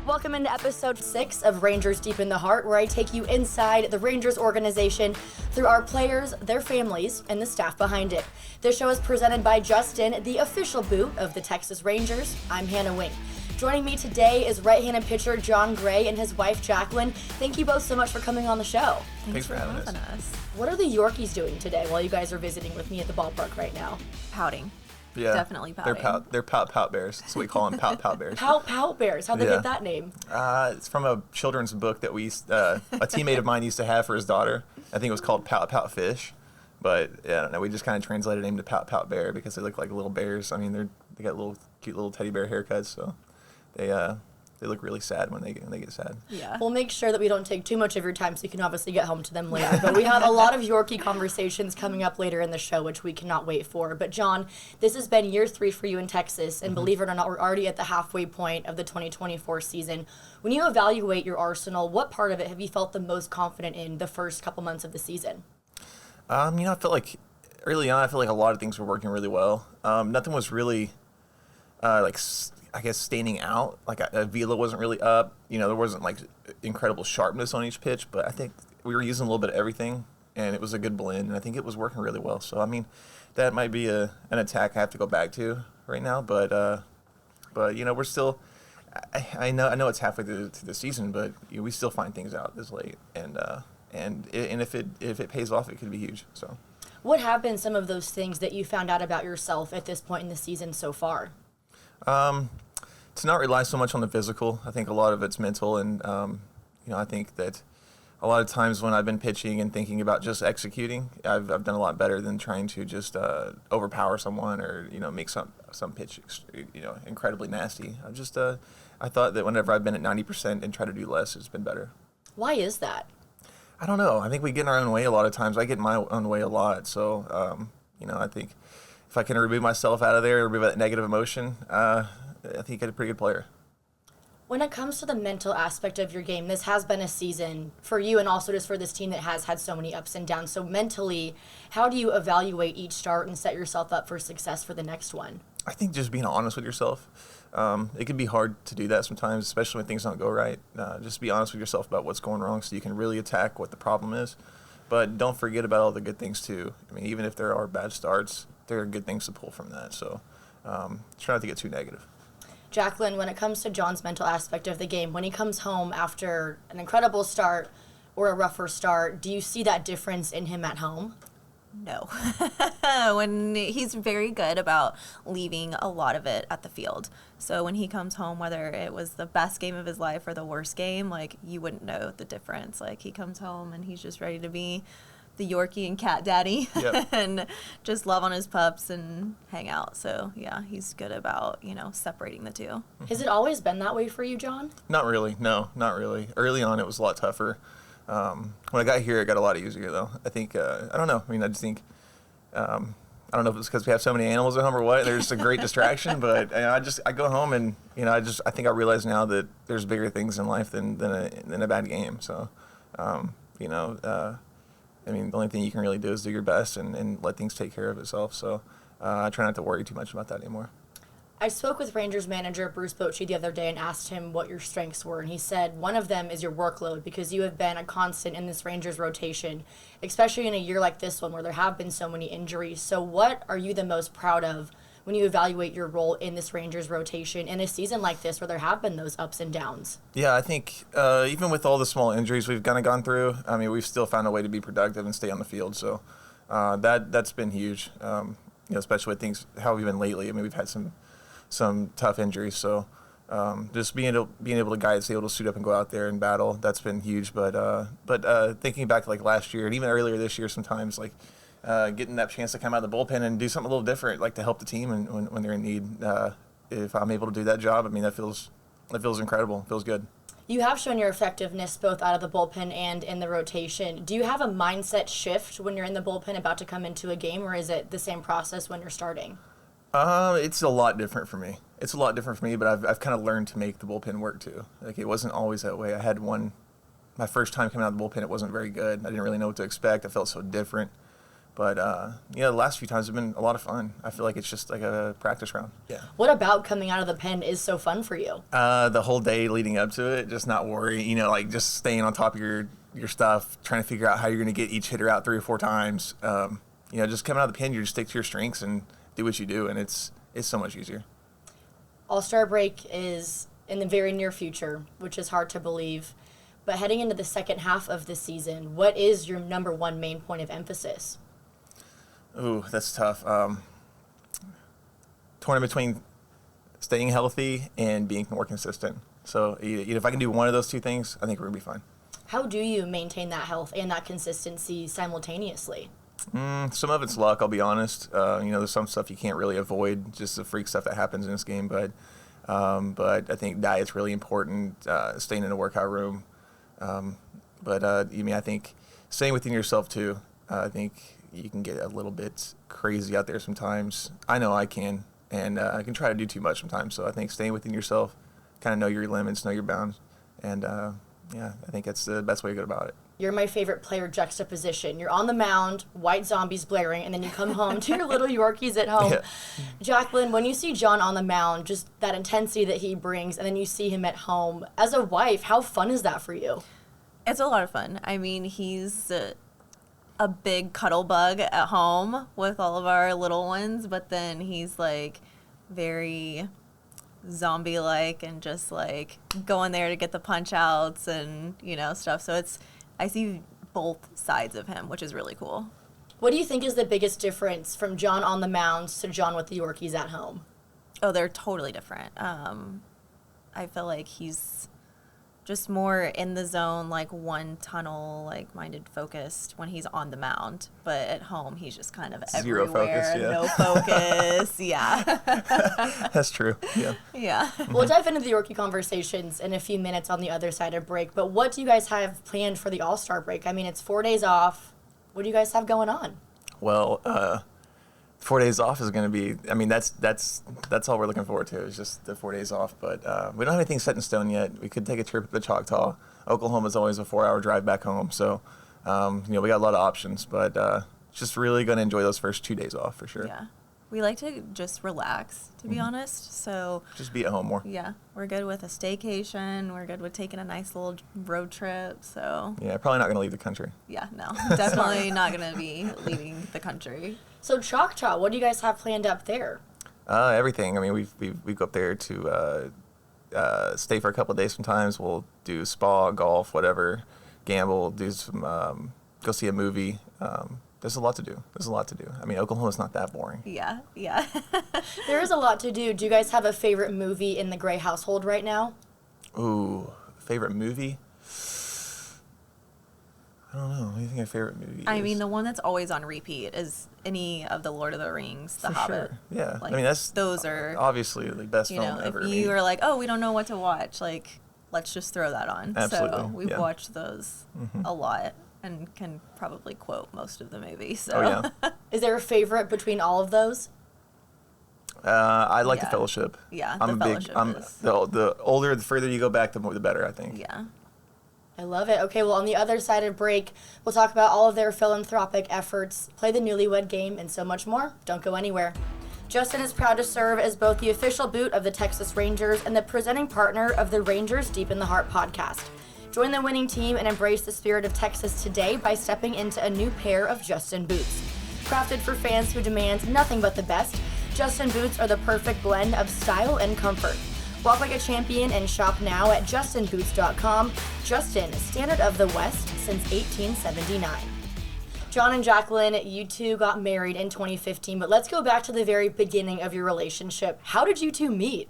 Welcome into episode 6 of Rangers Deep in the Heart, where I take you inside the Rangers organization through our players, their families, and the staff behind it. This show is presented by Justin, the official boot of the Texas Rangers. I'm Hannah Wing. Joining me today is right-handed pitcher Jon Gray and his wife Jacklyn. Thank you both so much for coming on the show. Thanks for having us. What are the Yorkies doing today while you guys are visiting with me at the ballpark right now? Pouting. Yeah, definitely pouting. They're pout bears. That's what we call them, pout bears. Pout bears. How'd they get that name? It's from a children's book that a teammate of mine used to have for his daughter. I think it was called Pout Fish, but yeah, I don't know. We just kind of translated the name to pout bear because they look like little bears. I mean, they got cute little teddy bear haircuts, so they look really sad when they get sad. Yeah. We'll make sure that we don't take too much of your time so you can obviously get home to them later. But we have a lot of Yorkie conversations coming up later in the show, which we cannot wait for. But Jon, this has been year 3 for you in Texas, and believe it or not, we're already at the halfway point of the 2024 season. When you evaluate your arsenal, what part of it have you felt the most confident in the first couple months of the season? I felt like early on, a lot of things were working really well. Nothing was really standing out. Like a velo wasn't really up. There wasn't like incredible sharpness on each pitch, but I think we were using a little bit of everything, and it was a good blend, and I think it was working really well. So, that might be an attack I have to go back to right now, but we're still, I know it's halfway through the season, but we still find things out this late, and if it pays off, it could be huge. So, what have been some of those things that you found out about yourself at this point in the season so far? To not rely so much on the physical. I think a lot of it's mental, and I think that a lot of times when I've been pitching and thinking about just executing, I've done a lot better than trying to just overpower someone or make some pitch incredibly nasty. I thought that whenever I've been at 90% and try to do less, it's been better. Why is that? I don't know. I think we get in our own way a lot of times. I get in my own way a lot, so I think if I can remove myself out of there, remove that negative emotion, I think I'm a pretty good player. When it comes to the mental aspect of your game, this has been a season for you and also just for this team that has had so many ups and downs. So mentally, how do you evaluate each start and set yourself up for success for the next one? I think just being honest with yourself. It can be hard to do that sometimes, especially when things don't go right. Just be honest with yourself about what's going wrong so you can really attack what the problem is. But don't forget about all the good things too. Even if there are bad starts, there are good things to pull from that. So try not to get too negative. Jacklyn, when it comes to Jon's mental aspect of the game, when he comes home after an incredible start or a rougher start, do you see that difference in him at home? No. When he's very good about leaving a lot of it at the field. So when he comes home, whether it was the best game of his life or the worst game, you wouldn't know the difference. He comes home and he's just ready to be the Yorkie and cat daddy. Yep. And just love on his pups and hang out. So yeah, he's good about, separating the two. Has it always been that way for you, Jon? Not really. No, not really. Early on, it was a lot tougher. When I got here, it got a lot easier though. I think, I don't know. I just think, I don't know if it's because we have so many animals at home or what. There's a great distraction, but I go home and, I think I realize now that there's bigger things in life than a bad game. So, the only thing you can really do is do your best and let things take care of itself. So I try not to worry too much about that anymore. I spoke with Rangers manager Bruce Bochy the other day and asked him what your strengths were. And he said one of them is your workload, because you have been a constant in this Rangers rotation, especially in a year like this one where there have been so many injuries. So what are you the most proud of when you evaluate your role in this Rangers rotation in a season like this where there have been those ups and downs? Yeah, I think even with all the small injuries we've kind of gone through, we've still found a way to be productive and stay on the field. So that's been huge, especially with things how we've been lately. We've had some tough injuries. So just being able to guys able to suit up and go out there and battle, that's been huge. But thinking back to last year and even earlier this year, sometimes getting that chance to come out of the bullpen and do something a little different, to help the team and when they're in need. If I'm able to do that job, that feels incredible. It feels good. You have shown your effectiveness both out of the bullpen and in the rotation. Do you have a mindset shift when you're in the bullpen about to come into a game, or is it the same process when you're starting? It's a lot different for me. But I've kind of learned to make the bullpen work too. It wasn't always that way. I had my first time coming out of the bullpen, it wasn't very good. I didn't really know what to expect. I felt so different. But, the last few times have been a lot of fun. I feel like it's just like a practice round. Yeah. What about coming out of the pen is so fun for you? The whole day leading up to it, just not worry, like just staying on top of your stuff, trying to figure out how you're going to get each hitter out 3 or 4 times. Just coming out of the pen, you just stick to your strengths and do what you do, and it's so much easier. All-Star break is in the very near future, which is hard to believe. But heading into the second half of the season, what is your number one main point of emphasis? Ooh, that's tough. Torn between staying healthy and being more consistent. So if I can do one of those 2 things, I think we're going to be fine. How do you maintain that health and that consistency simultaneously? Some of it's luck, I'll be honest. There's some stuff you can't really avoid, just the freak stuff that happens in this game. But I think diet's really important, staying in a workout room. I think staying within yourself, too. I think you can get a little bit crazy out there sometimes. I know I can, and I can try to do too much sometimes. So I think staying within yourself, kind of know your limits, know your bounds, and I think that's the best way to go about it. You're my favorite player juxtaposition. You're on the mound, white zombies blaring, and then you come home to your little Yorkies at home. Yeah. Jacklyn, when you see Jon on the mound, just that intensity that he brings, and then you see him at home, as a wife, how fun is that for you? It's a lot of fun. I mean, he's a big cuddle bug at home with all of our little ones, but then he's like very zombie-like and just like going there to get the punch outs and stuff. So I see both sides of him, which is really cool. What do you think is the biggest difference from Jon on the mound to Jon with the Yorkies at home? Oh, they're totally different. I feel like he's just more in the zone, like one tunnel, like minded focused when he's on the mound. But at home, he's just kind of Zero everywhere, focus, yeah. No focus. Yeah. That's true. Yeah. Yeah. We'll dive into the Yorkie conversations in a few minutes on the other side of break. But what do you guys have planned for the All-Star break? I mean, it's 4 days off. What do you guys have going on? Well, 4 days off is going to be, that's all we're looking forward to is just the 4 days off. But we don't have anything set in stone yet. We could take a trip to the Choctaw. Oklahoma's always a 4-hour drive back home. So, we got a lot of options. But just really going to enjoy those first 2 days off for sure. Yeah. We like to just relax, to be honest. So just be at home more. Yeah. We're good with a staycation. We're good with taking a nice little road trip. So yeah, probably not going to leave the country. Yeah, no. Definitely not going to be leaving the country. So Choctaw, what do you guys have planned up there? Everything. I mean, we go up there to stay for a couple of days sometimes. We'll do spa, golf, whatever, gamble, do some, go see a movie. There's a lot to do. I mean, Oklahoma's not that boring. Yeah. There is a lot to do. Do you guys have a favorite movie in the Gray household right now? Ooh, favorite movie? I don't know. What do you think my favorite movie is? I mean, the one that's always on repeat is any of the Lord of the Rings, The Hobbit. Sure. Yeah. Like, I mean, those are obviously the best film ever. If you are like, oh, we don't know what to watch, like, let's just throw that on. Absolutely. So we've watched those a lot and can probably quote most of the movies. So. Oh, yeah. Is there a favorite between all of those? I like The Fellowship. Yeah, the older, the further you go back, the better, I think. Yeah. I love it. Okay, well, on the other side of break, we'll talk about all of their philanthropic efforts, play the Newlywed game, and so much more. Don't go anywhere. Justin is proud to serve as both the official boot of the Texas Rangers and the presenting partner of the Rangers Deep in the Heart podcast. Join the winning team and embrace the spirit of Texas today by stepping into a new pair of Justin boots. Crafted for fans who demand nothing but the best, Justin boots are the perfect blend of style and comfort. Walk like a champion and shop now at justinboots.com. Justin, standard of the West since 1879. Jon and Jacklyn, you two got married in 2015, but let's go back to the very beginning of your relationship. How did you two meet?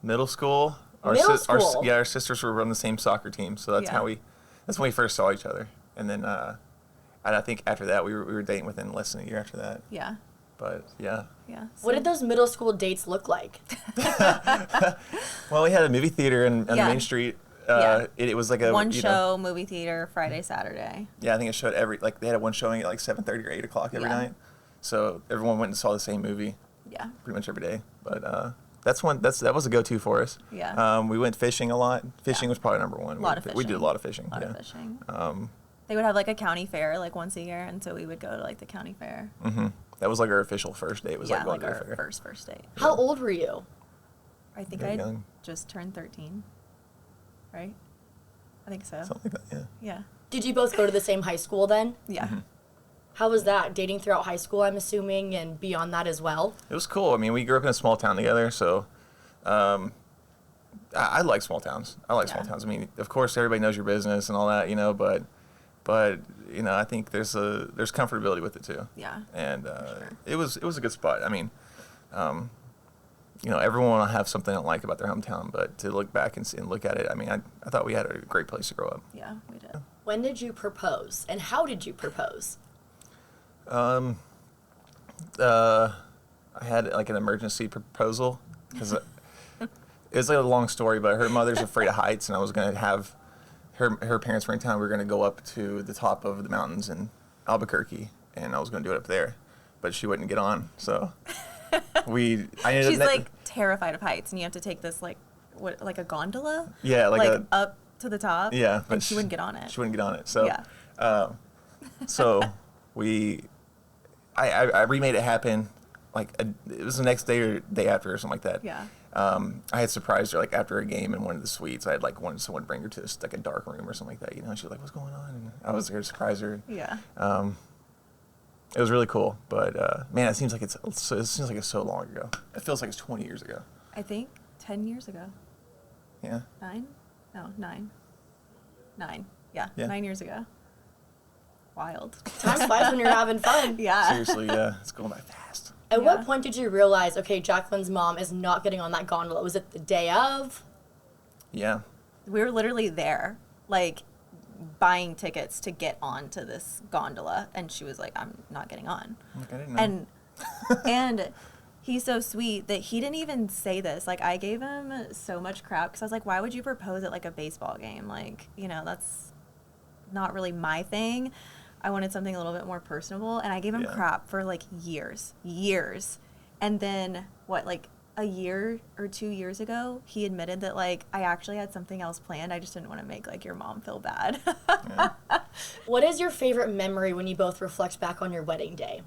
Middle school. Our sisters were on the same soccer team, so that's that's when we first saw each other. And then I think after that we were dating within less than a year after that. Yeah. But yeah. Yeah. So. What did those middle school dates look like? Well, we had a movie theater on Main Street. It was like a one show movie theater Friday, Saturday. Yeah, I think it showed they had one showing at like 7:30 or 8 o'clock every night. So everyone went and saw the same movie. Yeah. Pretty much every day. But that was a go-to for us. Yeah. We went fishing a lot. Fishing was probably number one. A lot of fishing. We did a lot of fishing. Of fishing. They would have like a county fair like once a year, and so we would go to like the county fair. Mm-hmm. That was like our official first date. It was Yeah, like going like to the our fair. first date. How old were you? I think Very I young. just turned 13. Right? I think so. Something like that, yeah. Yeah. Did you both go to the same high school then? Yeah. Mm-hmm. How was that? Dating throughout high school, I'm assuming, and beyond that as well? It was cool. I mean, we grew up in a small town together, so I like small towns. I like small Yeah. towns. I mean, of course, everybody knows your business and all that, you know, but you know, I think there's comfortability with it too. Yeah. And it was a good spot. I mean, you know, everyone will have something they don't like about their hometown, but to look back and look at it, I mean, I thought we had a great place to grow up. Yeah, we did. When did you propose, and how did you propose? I had like an emergency proposal because it's like a long story, but her mother's afraid of heights, and I was gonna have her parents were in town. We were gonna go up to the top of the mountains in Albuquerque, and I was gonna do it up there, but she wouldn't get on, so I ended She's up like terrified of heights, and you have to take this like a gondola. Yeah, like up to the top. Yeah, but and she wouldn't get on it. She wouldn't get on it. So Yeah. so I remade it happen. Like it was the next day or day after or something like that. Yeah. I had surprised her like after a game in one of the suites. I had like wanted someone to bring her to this, like a dark room or something like that. You know, she was like, "What's going on?" And I was there to surprise her. Yeah. It was really cool, but man, it seems like it's so long ago. It feels like it's 20 years ago. I think 10 years ago. Yeah. 9? No, 9. 9. Yeah, Yeah. 9 years ago. Wild. Time flies when you're having fun. Yeah. Seriously, yeah, it's going by fast. At Yeah. what point did you realize, okay, Jacklyn's mom is not getting on that gondola? Was it the day of? Yeah. We were literally there, like, buying tickets to get onto this gondola, and she was like, I'm not getting on. Like, I didn't know. And he's so sweet that he didn't even say this. Like, I gave him so much crap because I was like, why would you propose at like a baseball game? Like, you know, that's not really my thing. I wanted something a little bit more personable, and I gave him Yeah. crap for like years. And then like a year or 2 years ago, he admitted that like I actually had something else planned. I just didn't want to make like your mom feel bad. Yeah. What is your favorite memory when you both reflect back on your wedding day?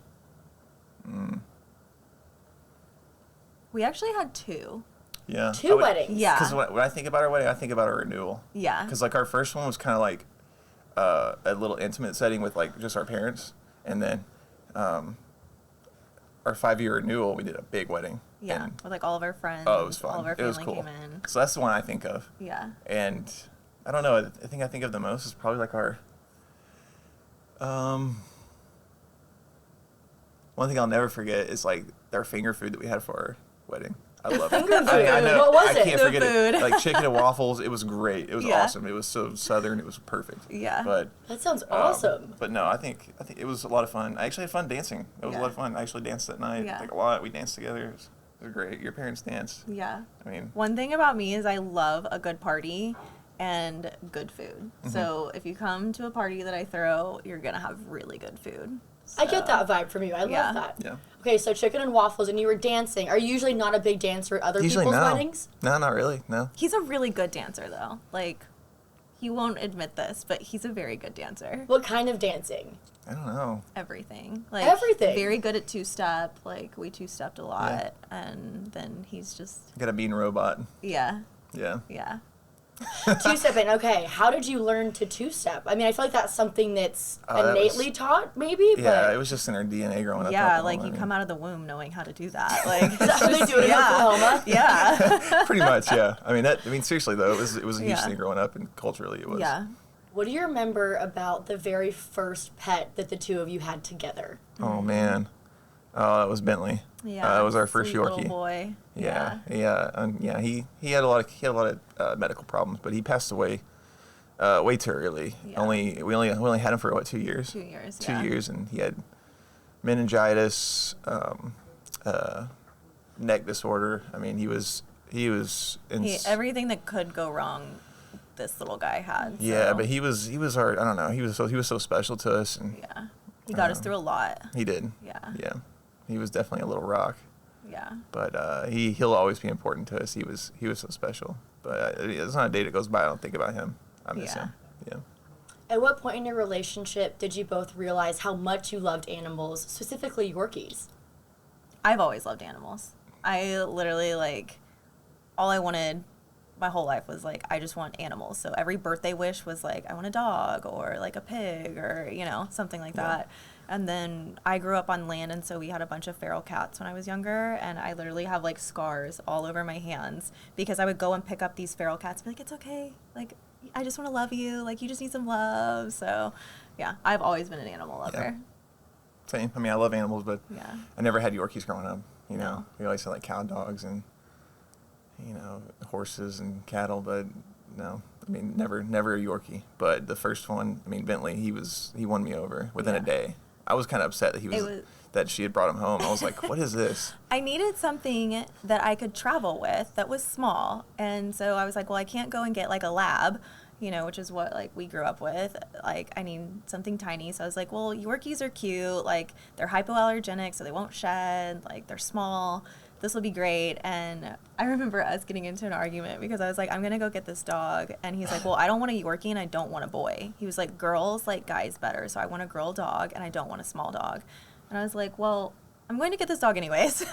We actually had 2. Yeah. Two weddings. Yeah. Because when I think about our wedding, I think about our renewal. Yeah. Because like our first one was kind of like a little intimate setting with like just our parents, and then our 5-year renewal, we did a big wedding. Yeah, And, with like all of our friends. oh, it was fun. All of our It was family cool. came in. So that's the one I think of. Yeah. And I don't know. I think of the most is probably like our. One thing I'll never forget is like our finger food that we had for our wedding. I love it. Finger food? I know. What was I it? can't The forget food. it. Like chicken and waffles. It was great. It was Yeah. awesome. It was so southern. It was perfect. Yeah. But That sounds awesome. but no, I think it was a lot of fun. I actually had fun dancing. It was a Yeah. lot of fun. I actually danced that night, Yeah. like a lot. We danced together. It was great. Your parents danced. Yeah. I mean, One thing about me is I love a good party and good food. Mm-hmm. So if you come to a party that I throw, you're going to have really good food. I get So- that vibe from you. I Yeah. love that. yeah. Okay, so chicken and waffles, and you were dancing. Are you usually not a big dancer at other Usually people's no. weddings? No, not really. No. He's a really good dancer, though. Like, he won't admit this, but he's a very good dancer. What kind of dancing? I don't know. Everything. Like, Everything? Very good at two-step. Like, we two-stepped a lot. And then he's just, Got a bean robot. yeah. Yeah. Yeah. Two-stepping, okay. How did you learn to two-step? I mean, I feel like that's something that's That was- innately taught, maybe, Yeah, but it was just in our DNA growing up. Yeah, in like you Oklahoma, come out of the womb knowing how to do that. Like, is that how they do it in Oklahoma? Yeah. Pretty much, yeah. I mean, seriously though, it was a huge Yeah. thing growing up, and culturally it was. Yeah. What do you remember about the very first pet that the two of you had together? Oh man, oh that was Bentley. Yeah. It was our first sweet little Yorkie. boy. Yeah, yeah. He had a lot of medical problems, but he passed away way too early. Yeah. We only had him for what, 2 years? 2 years. 2 yeah. years, and he had meningitis, neck disorder. I mean, he was Everything that could go wrong, this little guy had. yeah, so, but he was our, I don't know, he was so special to us, and Yeah. He got us through a lot. he did. Yeah. Yeah, he was definitely a little rock, Yeah. but he'll always be important to us. He was so special. But there's not a day that goes by I don't think about him. I miss Yeah. him. Yeah. At what point in your relationship did you both realize how much you loved animals, specifically Yorkies? I've always loved animals. I literally, like, all I wanted my whole life was, like, I just want animals. So every birthday wish was, like, I want a dog or, like, a pig or, you know, something like that. And then I grew up on land, and so we had a bunch of feral cats when I was younger, and I literally have, like, scars all over my hands because I would go and pick up these feral cats and be like, it's okay. Like, I just want to love you. Like, you just need some love. So, yeah, I've always been an animal lover. Yeah. Same. I mean, I love animals, but Yeah. I never had Yorkies growing up. You know, No. we always had like cow dogs and, you know, horses and cattle, but no, I mean, never a Yorkie. But the first one, I mean, Bentley, he won me over within a day. I was kind of upset that that she had brought him home. I was like, what is this? I needed something that I could travel with that was small. And so I was like, well, I can't go and get like a lab, you know, which is what like we grew up with. Like, I need something tiny. So I was like, well, Yorkies are cute. Like, they're hypoallergenic, so they won't shed. Like, they're small. This will be great. And I remember us getting into an argument because I was like, I'm going to go get this dog. And he's like, well, I don't want a Yorkie and I don't want a boy. He was like, girls like guys better. So I want a girl dog and I don't want a small dog. And I was like, well, I'm going to get this dog anyways.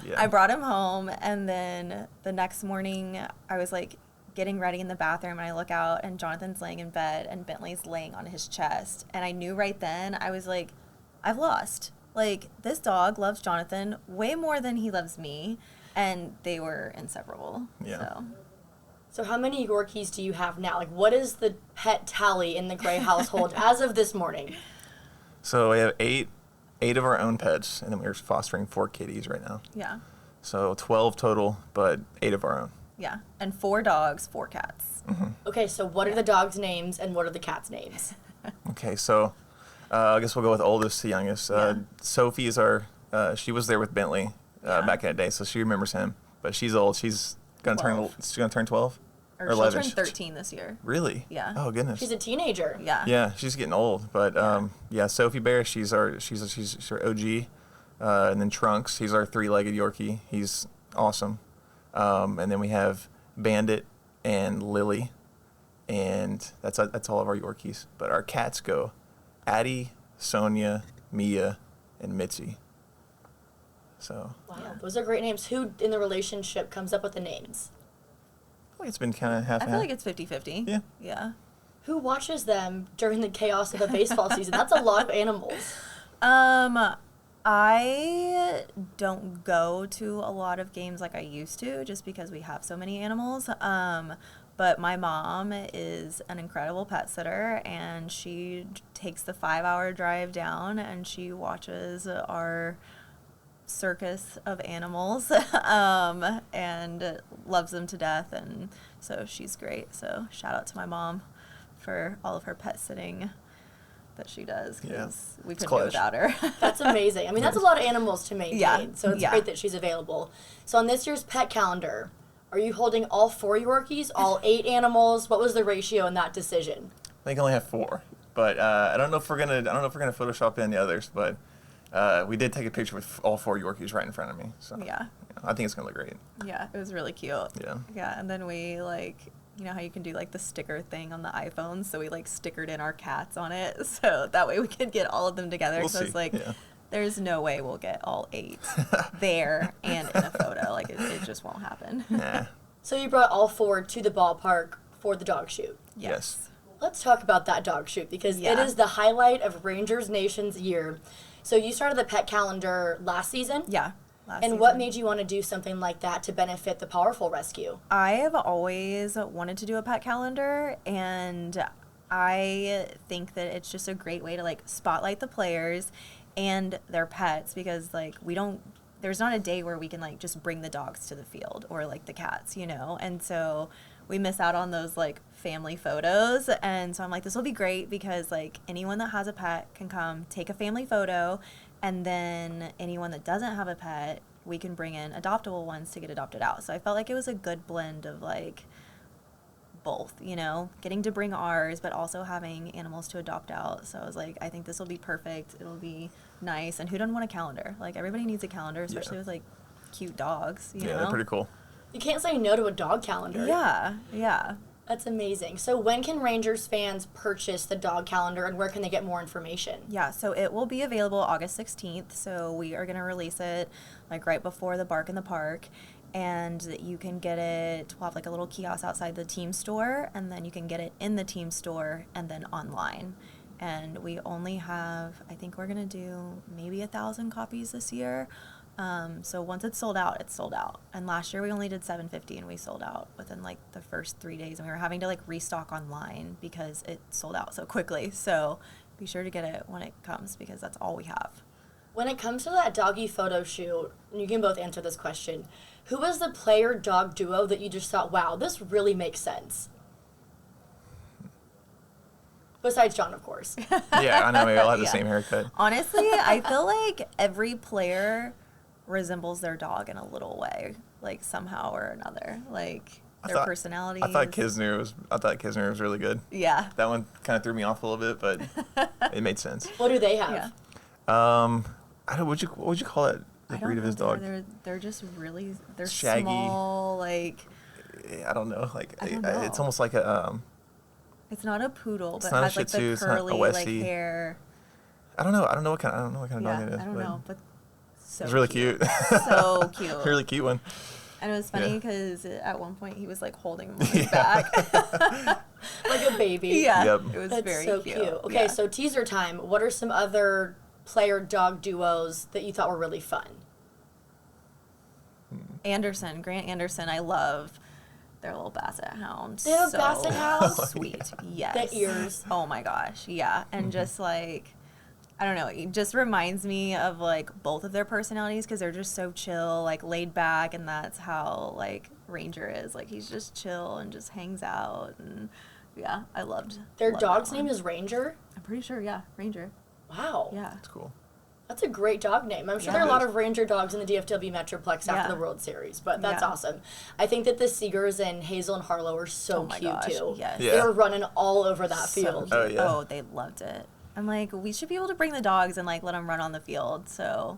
Yeah. I brought him home, and then the next morning I was like getting ready in the bathroom, and I look out and Jonathan's laying in bed and Bentley's laying on his chest. And I knew right then, I was like, I've lost. Like, this dog loves Jonathan way more than he loves me. And they were inseparable. Yeah. So how many Yorkies do you have now? Like, what is the pet tally in the Gray household as of this morning? So we have eight of our own pets, and then we're fostering 4 kitties right now. Yeah. So 12 total, but 8 of our own. Yeah. And 4 dogs, 4 cats. Mm-hmm. Okay, so what are the dogs' names and what are the cats' names? Okay, so I guess we'll go with oldest to youngest. Sophie is she was there with Bentley back in the day, so she remembers him. But she's old. She's gonna turn 12 or She'll 11. turn 13 this year. Really? Yeah. Oh goodness. She's a teenager. Yeah. Yeah, she's getting old. But Sophie Bear, she's our OG. And then Trunks, he's our 3-legged Yorkie. He's awesome. And then we have Bandit and Lily, and that's all of our Yorkies. But our cats go Addie, Sonia, Mia, and Mitzi. So. Wow, those are great names. Who in the relationship comes up with the names? I think it's been kind of half. I feel like it's 50-50. Yeah. Yeah. Who watches them during the chaos of a baseball season? That's a lot of animals. I don't go to a lot of games like I used to just because we have so many animals. But my mom is an incredible pet sitter, and she takes the 5-hour drive down and she watches our circus of animals and loves them to death. And so she's great. So shout out to my mom for all of her pet sitting that she does, because we couldn't do it without her. That's amazing. I mean, that's a lot of animals to maintain. Yeah. So it's great that she's available. So on this year's pet calendar, are you holding all 4 Yorkies, all 8 animals? What was the ratio in that decision? I think I only have 4, but I don't know if we're gonna Photoshop in the others, but we did take a picture with all 4 Yorkies right in front of me. So Yeah. I think it's gonna look great. Yeah, it was really cute. Yeah. Yeah, and then we you know how you can do like the sticker thing on the iPhone, so we stickered in our cats on it, so that way we could get all of them together. We'll so see. It's like, Yeah. there's no way we'll get all 8 there and in a photo. Like, it just won't happen. Nah. So you brought all 4 to the ballpark for the dog shoot. Yes. Let's talk about that dog shoot, because Yeah. it is the highlight of Rangers Nation's year. So you started the pet calendar last season? Yeah. And what made you want to do something like that to benefit the Pawerful Rescue? I have always wanted to do a pet calendar, and I think that it's just a great way to spotlight the players and their pets, because there's not a day where we can just bring the dogs to the field or the cats, you know? And so we miss out on those family photos. And so I'm like, this will be great because anyone that has a pet can come take a family photo, and then anyone that doesn't have a pet, we can bring in adoptable ones to get adopted out. So I felt like it was a good blend of both, you know, getting to bring ours, but also having animals to adopt out. So I was like, I think this will be perfect. It'll be nice. And who doesn't want a calendar? Everybody needs a calendar, especially with cute dogs, you know? Yeah, they're pretty cool. You can't say no to a dog calendar. Yeah. That's amazing. So when can Rangers fans purchase the dog calendar, and where can they get more information? Yeah, so it will be available August 16th. So we are going to release it like right before the Bark in the Park. And you can get it, we'll have like a little kiosk outside the team store, and then you can get it in the team store and then online. And we only have, I think we're going to do maybe 1,000 copies this year. So once it's sold out, it's sold out. And last year we only did 750 and we sold out within like the first 3 days. And we were having to like restock online because it sold out so quickly. So be sure to get it when it comes because that's all we have. When it comes to that doggy photo shoot, and you can both answer this question, who was the player-dog duo that you just thought, wow, this really makes sense? Besides Jon, of course. Yeah, I know. We all have the same haircut. Honestly, I feel like every player resembles their dog in a little way, like somehow or another. Like their personalities. I thought Kisner was really good. Yeah. That one kind of threw me off a little bit, but it made sense. What do they have? Yeah. I don't. What would you call it? The breed of his dog. They're just really Shaggy. Small. Like I don't know. Like I don't know. it's almost like a. It's not a poodle, but not has a like Shih Tzu, the it's not a curly like Westie. hair. I don't know. I don't know what kind of dog it is. I don't know, but so it's really cute. So cute. Really cute one. And it was funny because at one point he was like holding him on his back. Like a baby. Yeah. Yep. It was That's very so cute. Okay, Yeah. so teaser time. What are some other player-dog duos that you thought were really fun? Grant Anderson, I love their little basset hound. They have a so basset hound? Sweet. Yes. The ears. Oh my gosh. Yeah. And just like, I don't know, it just reminds me of like both of their personalities because they're just so chill, like laid back. And that's how like Ranger is. Like he's just chill and just hangs out. And yeah, I loved Their loved dog's that name one. is Ranger? I'm pretty sure. Yeah. Ranger. Wow. Yeah. That's cool. That's a great dog name. I'm sure Yeah. there are a lot of Ranger dogs in the DFW Metroplex Yeah. after the World Series, but that's Yeah. awesome. I think that the Seegers and Hazel and Harlow are so Oh my cute gosh, too. yes. Yeah. They were running all over that So field. cute. Oh, yeah. Oh, they loved it. I'm like, we should be able to bring the dogs and like let them run on the field. So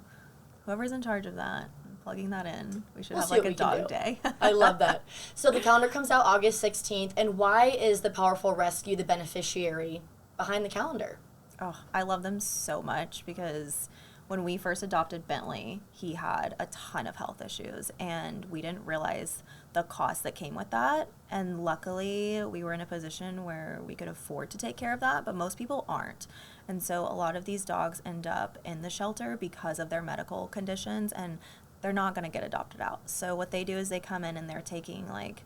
whoever's in charge of that, I'm plugging that in. We should We'll have see like what a we can dog do. day. I love that. So the calendar comes out August 16th, and why is the Powerful Rescue the beneficiary behind the calendar? Oh, I love them so much because when we first adopted Bentley, he had a ton of health issues and we didn't realize the cost that came with that. And luckily, we were in a position where we could afford to take care of that, but most people aren't. And so a lot of these dogs end up in the shelter because of their medical conditions and they're not going to get adopted out. So what they do is they come in and they're taking like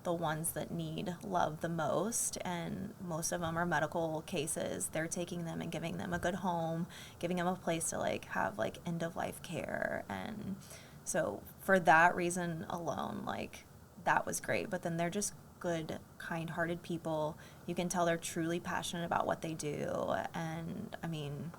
the ones that need love the most, and most of them are medical cases. They're taking them and giving them a good home, giving them a place to like have like end of life care. And so for that reason alone, like that was great. But then they're just good, kind-hearted people. You can tell they're truly passionate about what they do. And I mean,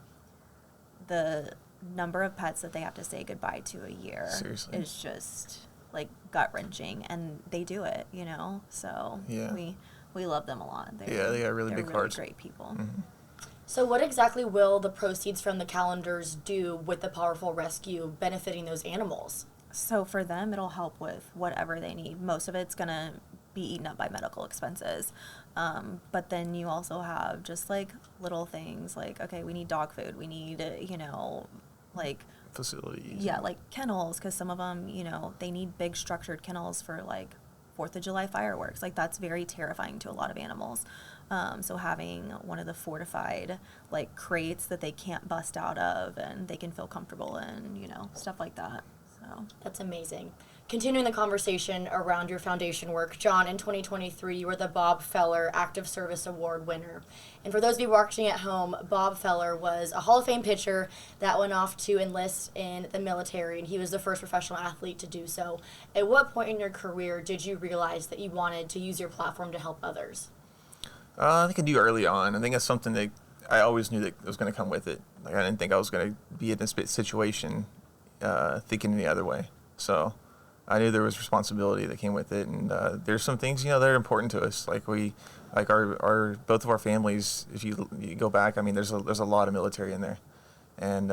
the number of pets that they have to say goodbye to a year Seriously. is just like gut-wrenching, and they do it, you know. So Yeah. we love them a lot. Yeah, they got really they're big really hearts. great people. Mm-hmm. So what exactly will the proceeds from the calendars do with the Powerful Rescue benefiting those animals? So for them, it'll help with whatever they need. Most of it's gonna be eaten up by medical expenses. But then you also have just like little things like, okay, we need dog food. We need, like Facilities. yeah, like kennels, because some of them, they need big structured kennels for like 4th of July fireworks. Like that's very terrifying to a lot of animals. So having one of the fortified like crates that they can't bust out of and they can feel comfortable in, stuff like that. So That's amazing. Continuing the conversation around your foundation work, Jon, in 2023, you were the Bob Feller Active Service Award winner. And for those of you watching at home, Bob Feller was a Hall of Fame pitcher that went off to enlist in the military, and he was the first professional athlete to do so. At what point in your career did you realize that you wanted to use your platform to help others? I think I knew early on. I think that's something that I always knew that was going to come with it. Like I didn't think I was going to be in this situation thinking any other way. So I knew there was responsibility that came with it, and there's some things that are important to us. Like our both of our families. If you go back, I mean, there's a lot of military in there, and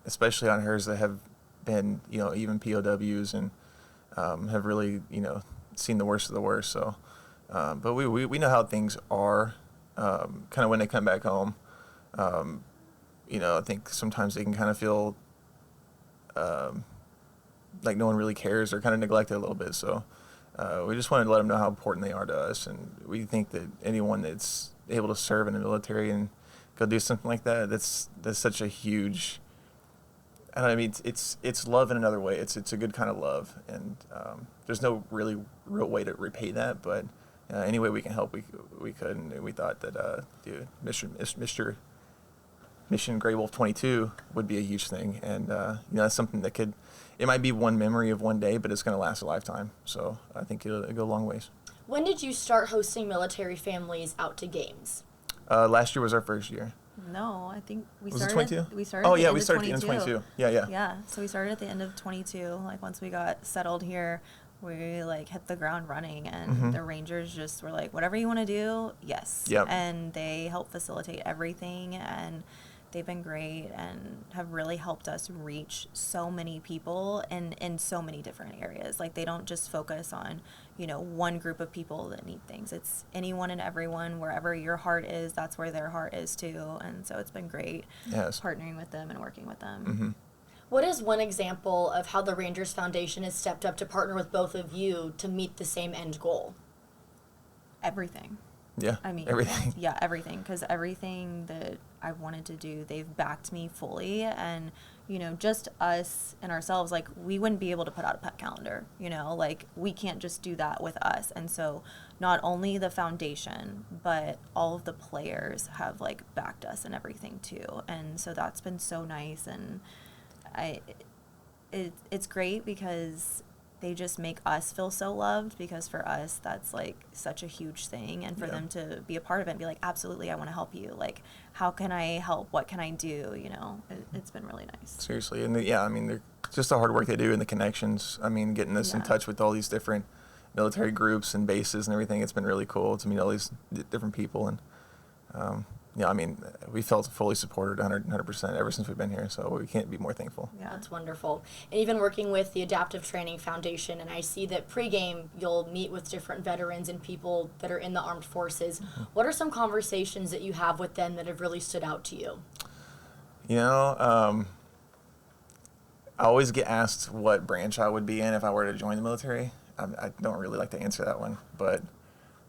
especially on hers that have been even POWs and have really seen the worst of the worst. So But we know how things are, kind of when they come back home. I think sometimes they can kind of feel like no one really cares or kind of neglected a little bit. So we just wanted to let them know how important they are to us. And we think that anyone that's able to serve in the military and go do something like that, that's such a huge, I don't know, I mean, it's love in another way. It's a good kind of love. And there's no really real way to repay that. But any way we can help, we could. And we thought that Mr. Mission Gray Wolf 22 would be a huge thing. And, that's something that it might be one memory of one day, but it's going to last a lifetime. So I think it'll go a long ways. When did you start hosting military families out to games? Last year was our first year. No, I think we was started. it 22? We started. Oh, at the yeah, end we of started at the end of 22. Yeah. Yeah, so we started at the end of 22. Like once we got settled here, we like hit the ground running, and the Rangers just were like, whatever you want to do, yes. Yep. And they help facilitate everything, and they've been great and have really helped us reach so many people in so many different areas. Like they don't just focus on, one group of people that need things. It's anyone and everyone. Wherever your heart is, that's where their heart is too. And so it's been great partnering with them and working with them. Mm-hmm. What is one example of how the Rangers Foundation has stepped up to partner with both of you to meet the same end goal? Everything. Yeah, I mean, everything. Yeah, everything. Because everything that I wanted to do, they've backed me fully. And, just us and ourselves, like, we wouldn't be able to put out a pet calendar, like, we can't just do that with us. And so not only the foundation, but all of the players have, like, backed us and everything, too. And so that's been so nice. And it's great because they just make us feel so loved, because for us that's like such a huge thing, and for them to be a part of it and be like, absolutely, I want to help you, like, how can I help, what can I do, it's been really nice. Seriously. And they're just the hard work they do and the connections, getting us in touch with all these different military groups and bases and everything, it's been really cool to meet all these different people. And we felt fully supported 100% ever since we've been here, so we can't be more thankful. Yeah, that's wonderful. And even working with the Adaptive Training Foundation, and I see that pregame you'll meet with different veterans and people that are in the armed forces. What are some conversations that you have with them that have really stood out to you? I always get asked what branch I would be in if I were to join the military. I don't really like to answer that one, but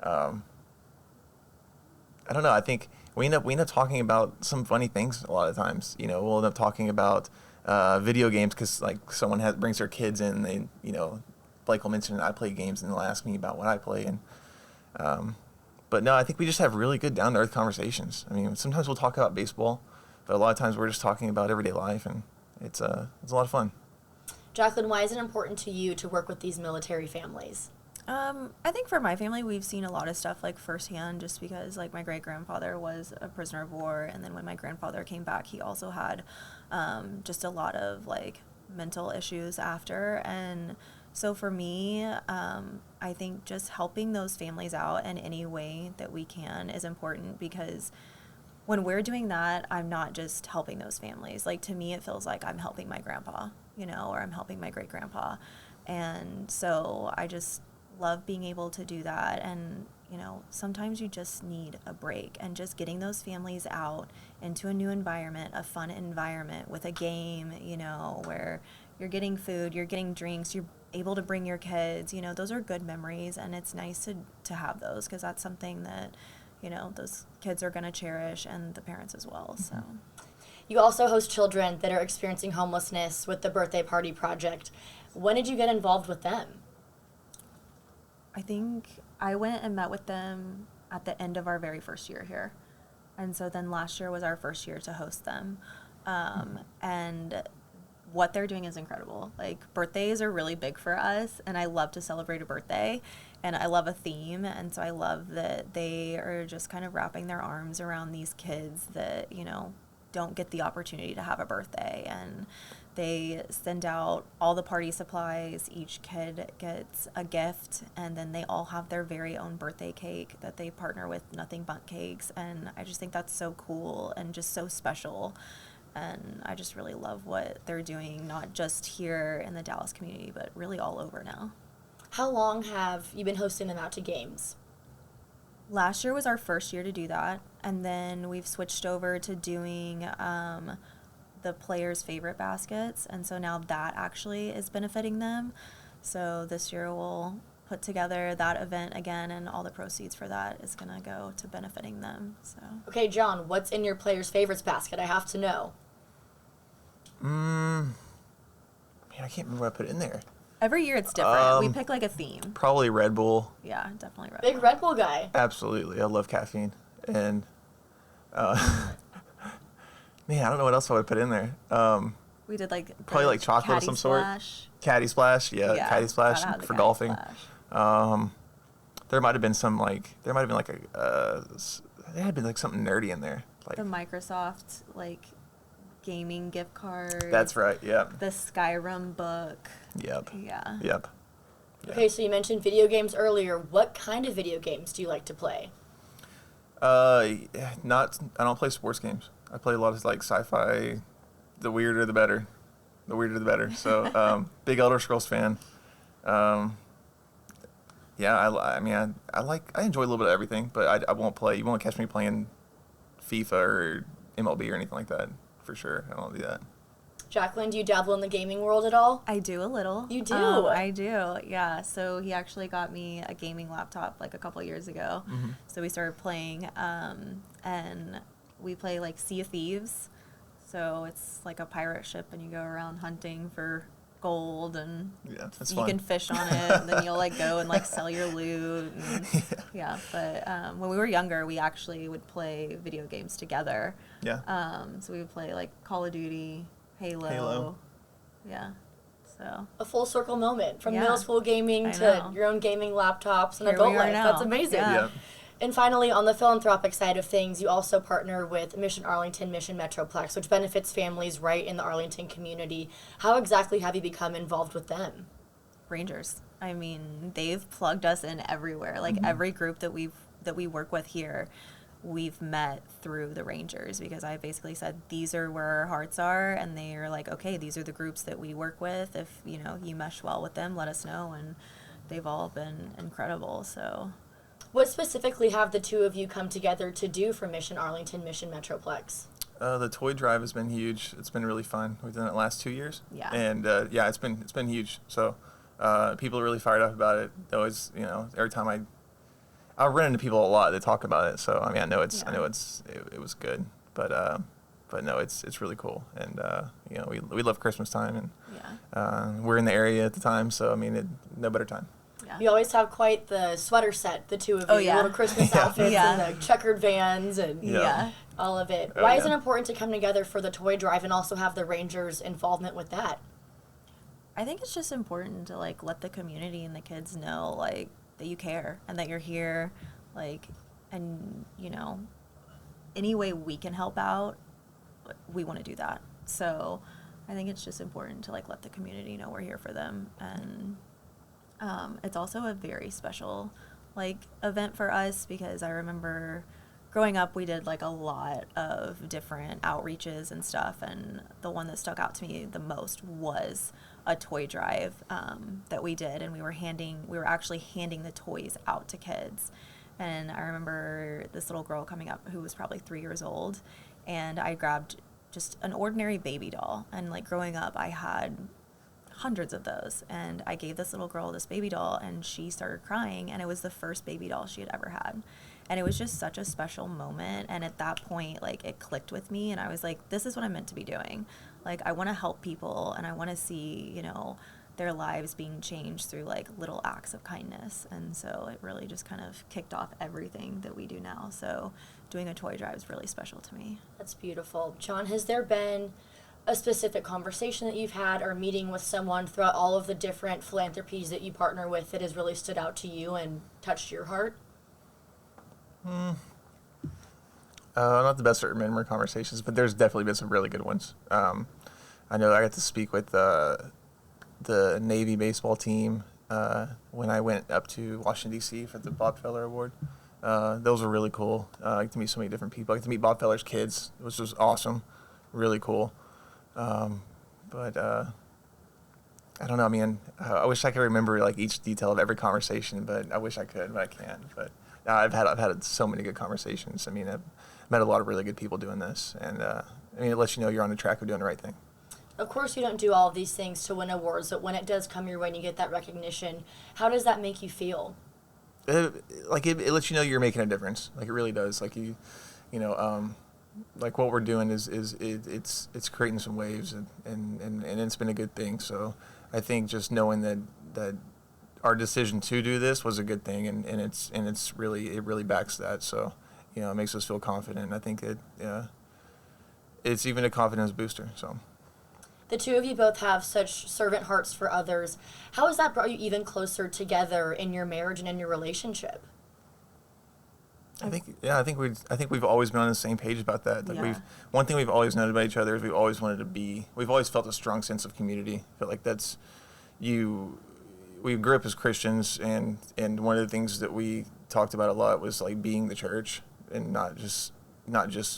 I don't know. I think we end up talking about some funny things a lot of times. We'll end up talking about video games because like someone brings their kids in. And they, Blake will mention I play games and they'll ask me about what I play. And but no, I think we just have really good down to earth conversations. Sometimes we'll talk about baseball, but a lot of times we're just talking about everyday life, and it's a lot of fun. Jacklyn, why is it important to you to work with these military families? I think for my family, we've seen a lot of stuff like firsthand, just because like my great grandfather was a prisoner of war, and then when my grandfather came back, he also had just a lot of like mental issues after. And so for me, I think just helping those families out in any way that we can is important, because when we're doing that, I'm not just helping those families. Like, to me, it feels like I'm helping my grandpa, or I'm helping my great grandpa. And so I just love being able to do that. And sometimes you just need a break, and just getting those families out into a new environment, a fun environment with a game, where you're getting food, you're getting drinks, you're able to bring your kids, those are good memories. And it's nice to have those, because that's something that those kids are going to cherish, and the parents as well. So you also host children that are experiencing homelessness with the Birthday Party Project. When did you get involved with them? I think I went and met with them at the end of our very first year here. And so then last year was our first year to host them. And what they're doing is incredible. Like, birthdays are really big for us, and I love to celebrate a birthday, and I love a theme. And so I love that they are just kind of wrapping their arms around these kids that, don't get the opportunity to have a birthday. And they send out all the party supplies. Each kid gets a gift, and then they all have their very own birthday cake that they partner with Nothing But Cakes. And I just think that's so cool and just so special. And I just really love what they're doing, not just here in the Dallas community, but really all over now. How long have you been hosting them out to games? Last year was our first year to do that, and then we've switched over to doing the players' favorite baskets, and so now that actually is benefiting them. So this year we'll put together that event again, and all the proceeds for that is going to go to benefiting them. So. Okay, Jon, what's in your players' favorites basket? I have to know. Man, I can't remember what I put in there. Every year it's different. We pick like a theme. Probably Red Bull. Yeah, definitely Red Big Bull. Red Bull guy. Absolutely. I love caffeine. And, man, I don't know what else I would put in there. We did like Probably like chocolate of some sort. Caddy Splash. Yeah, Caddy Splash for golfing. There might have been some there had been like something nerdy in there. Like the Microsoft like gaming gift card. That's right, yep. The Skyrim book. Yep. Yeah. Yep. Okay, so you mentioned video games earlier. What kind of video games do you like to play? I don't play sports games. I play a lot of like sci-fi. The weirder the better. The weirder the better. So, big Elder Scrolls fan. Yeah, I enjoy a little bit of everything, but I won't play. You won't catch me playing FIFA or MLB or anything like that, for sure. I don't do that. Jacklyn, do you dabble in the gaming world at all? I do a little. You do? I do, yeah. So he actually got me a gaming laptop like a couple years ago. Mm-hmm. So we started playing, and we play like Sea of Thieves. So it's like a pirate ship, and you go around hunting for gold, and yeah, that's you fun. can fish on it, and then you'll like go and like sell your loot. And, yeah, but when we were younger, we actually would play video games together. Yeah. So we would play like Call of Duty, Halo. Yeah. So A full circle moment from Yeah. middle school gaming I to know. your own gaming laptops and Here adult we are life. now. That's amazing. Yeah. Yeah. And finally, on the philanthropic side of things, you also partner with Mission Arlington, Mission Metroplex, which benefits families right in the Arlington community. How exactly have you become involved with them? Rangers. I mean, they've plugged us in everywhere. Like every group that we work with here, we've met through the Rangers, because I basically said, these are where our hearts are, and they are like, okay, these are the groups that we work with. If, you mesh well with them, let us know. And they've all been incredible. So What specifically have the two of you come together to do for Mission Arlington, Mission Metroplex? The toy drive has been huge. It's been really fun. We've done it the last 2 years. Yeah. And it's been huge. So people are really fired up about it. Always, every time I run into people a lot that talk about it. So I mean, it was good. But no, it's really cool. And we love Christmas time, and yeah. we're in the area at the time. So I mean, no better time. Yeah. You always have quite the sweater set, the two of you. Oh, yeah. Little Christmas outfits Yeah. and the checkered vans and Yeah. all of it. Oh, Why is yeah. it important to come together for the toy drive and also have the Rangers' involvement with that? I think it's just important to like let the community and the kids know like that you care and that you're here, like, and any way we can help out, we want to do that. So I think it's just important to like let the community know we're here for them. And it's also a very special like event for us, because I remember growing up, we did like a lot of different outreaches and stuff, and the one that stuck out to me the most was a toy drive that we did, and we were actually handing the toys out to kids. And I remember this little girl coming up who was probably 3 years old, and I grabbed just an ordinary baby doll, and like growing up I had hundreds of those, and I gave this little girl this baby doll, and she started crying, and it was the first baby doll she had ever had. And it was just such a special moment. And at that point, like, it clicked with me, and I was like, this is what I'm meant to be doing. Like, I want to help people, and I want to see, their lives being changed through like little acts of kindness. And so it really just kind of kicked off everything that we do now. So doing a toy drive is really special to me. That's beautiful. Jon, has there been a specific conversation that you've had or meeting with someone throughout all of the different philanthropies that you partner with that has really stood out to you and touched your heart? I'm not the best at remembering conversations, but there's definitely been some really good ones. I know I got to speak with the Navy baseball team when I went up to Washington, D.C. for the Bob Feller Award. Those were really cool. I get to meet so many different people. I get to meet Bob Feller's kids, which was awesome, really cool. But I don't know. I mean, I wish I could remember like each detail of every conversation, but I wish I could, but I can't. But I've had so many good conversations. I mean, I've met a lot of really good people doing this, and I mean, it lets you know you're on the track of doing the right thing. Of course, you don't do all of these things to win awards, but when it does come your way and you get that recognition, how does that make you feel? It lets you know you're making a difference. Like, it really does. Like, like what we're doing it's creating some waves, and it's been a good thing. So I think just knowing that our decision to do this was a good thing, and it really backs that. So, it makes us feel confident. I think it's even a confidence booster. So. The two of you both have such servant hearts for others. How has that brought you even closer together in your marriage and in your relationship? I think we've always been on the same page about that. Like, one thing we've always known about each other is we've always felt a strong sense of community. I feel like we grew up as Christians, and one of the things that we talked about a lot was like being the church, and not just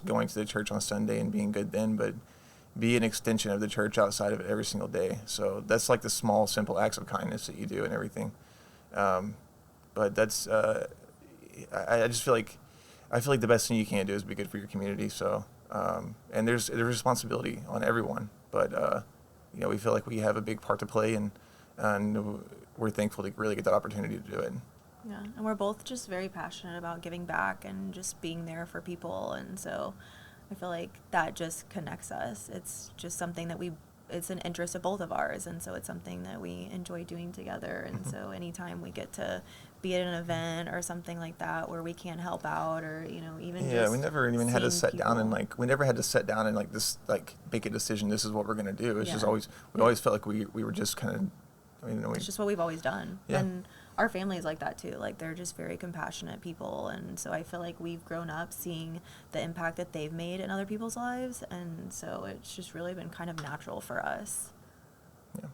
going to the church on Sunday and being good then, but be an extension of the church outside of it every single day. So that's like the small, simple acts of kindness that you do and everything. But that's, I just feel like the best thing you can do is be good for your community. So, and there's responsibility on everyone, but, we feel like we have a big part to play, and we're thankful to really get that opportunity to do it. Yeah, and we're both just very passionate about giving back and just being there for people, and so I feel like that just connects us. It's just something that it's an interest of both of ours, and so it's something that we enjoy doing together. And so anytime we get to be at an event or something like that where we can help out, or even we never even had to sit down and this make a decision. This is what we're gonna do. It's just always we always felt like we were just kind of. It's just what we've always done. Yeah. And our family is like that too. Like, they're just very compassionate people, and so I feel like we've grown up seeing the impact that they've made in other people's lives, and so it's just really been kind of natural for us. Yeah.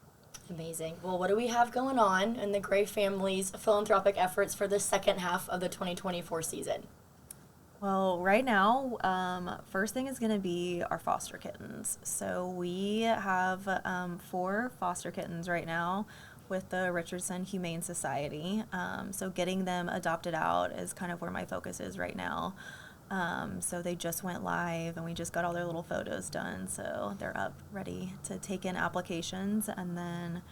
Amazing. Well, what do we have going on in the Gray family's philanthropic efforts for the second half of the 2024 season? Well, right now, first thing is going to be our foster kittens. So we have 4 foster kittens right now with the Richardson Humane Society. So getting them adopted out is kind of where my focus is right now. So they just went live, and we just got all their little photos done. So they're up, ready to take in applications. And then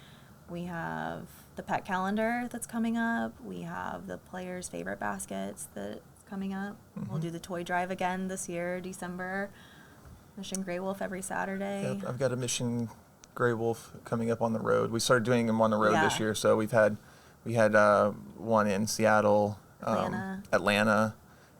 we have the pet calendar that's coming up. We have the players' favorite baskets that's coming up. Mm-hmm. We'll do the toy drive again this year, December. Mission Gray Wolf every Saturday. Yep, I've got a Mission Gray Wolf coming up on the road. We started doing them on the road this year, so we had one in Seattle, Atlanta,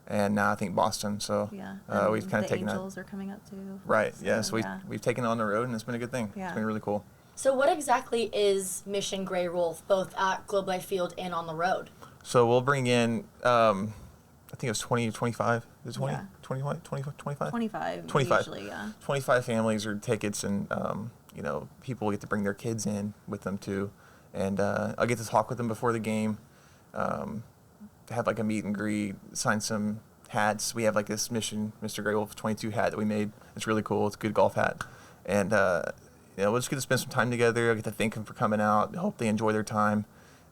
and now I think Boston. So we've kind of taken that. The Angels are coming up too. Right. So, yes. We've taken it on the road, and it's been a good thing. Yeah. It's been really cool. So what exactly is Mission Gray Wolf, both at Globe Life Field and on the road? So we'll bring in, I think it was 20 to 25. Is it 20? Yeah. 25? 25 usually, yeah. 25 families or tickets, and people get to bring their kids in with them too. And I'll get to talk with them before the game, have like a meet and greet, sign some hats. We have like this Mr. Gray Wolf 22 hat that we made. It's really cool. It's a good golf hat. And we'll just get to spend some time together. I get to thank them for coming out. I hope they enjoy their time.